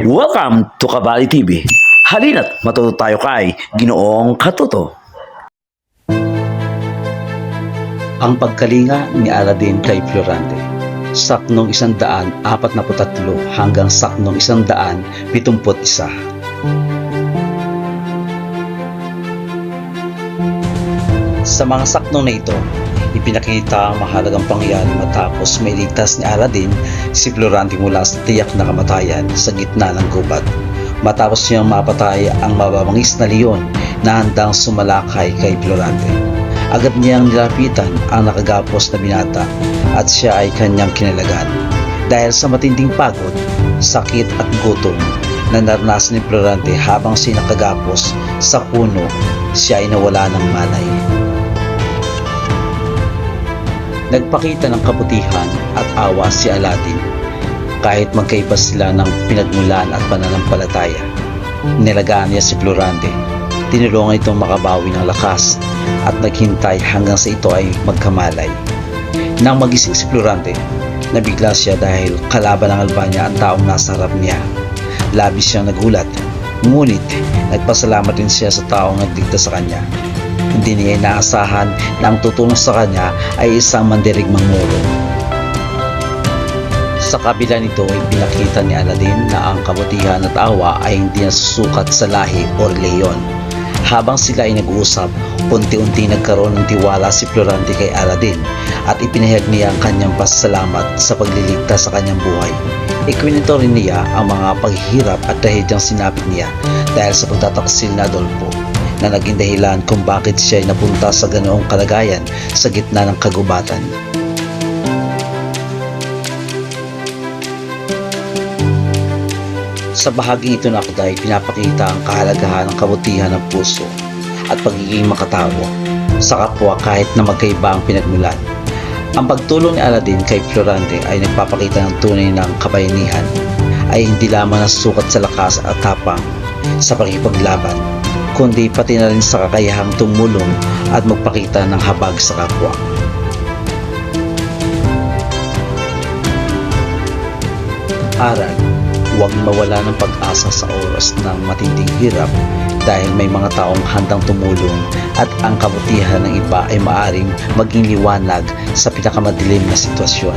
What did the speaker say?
Welcome to Kabali TV. Halina't matuto tayo kay Ginoong Katuto. Ang pagkalinga ni Aladdin kay Florante. Saknong 143 hanggang saknong 171. Sa mga saknong na ito, ipinakita ang mahalagang pangyayari matapos mailigtas ni Aladdin si Florante mula sa tiyak na kamatayan sa gitna ng gubat. Matapos niyang mapatay ang mababangis na leon na handang sumalakay kay Florante. Agad niyang nilapitan ang nakagapos na binata at siya ay kanyang kinalagan. Dahil sa matinding pagod, sakit at gutom na naranasan ni Florante habang sinakagapos sa puno, siya ay nawala ng malay. Nagpakita ng kabutihan at awa si Aladdin kahit magkaiba sila ng pinagmulan at pananampalataya. Nilagaan niya si Florante, tinulungan itong makabawi ng lakas at naghintay hanggang sa ito ay magkamalay. Nang magising si Florante, nabigla siya dahil kalaban ng Albania ang taong nasa harap niya. Labis siyang nagulat, ngunit nagpasalamat din siya sa taong nagligtas sa kanya. Hindi niya inaasahan na ang tutulong sa kanya ay isang mandirigmang Moro. Sa kabila nito ay pinakita ni Aladdin na ang kabutihan at awa ay hindi nasusukat sa lahi o reliyon. Habang sila ay nag-uusap, unti-unti nagkaroon ng tiwala si Florante kay Aladdin at ipinahayag niya ang kanyang pasasalamat sa pagliligtas sa kanyang buhay. Ikwinento rin niya ang mga paghihirap at trahedyang sinapit niya dahil sa pagtataksil na Adolfo, na naging dahilan kung bakit siya ay napunta sa ganoong kalagayan sa gitna ng kagubatan. Sa bahaging ito na akda ay pinapakita ang kahalagahan ng kabutihan ng puso at pagiging makatao sa kapwa kahit na magkaiba ang pinagmulan. Ang pagtulong ni Aladdin kay Florante ay nagpapakita ng tunay ng kabayanihan, ay hindi lamang nasusukat sa lakas at tapang sa pakikipaglaban, kundi pati na rin sa kakayahang tumulong at magpakita ng habag sa kapwa. Aral, huwag mawala ng pag-asa sa oras ng matinding hirap dahil may mga taong handang tumulong at ang kabutihan ng iba ay maaring maging liwanag sa pinakamadilim na sitwasyon.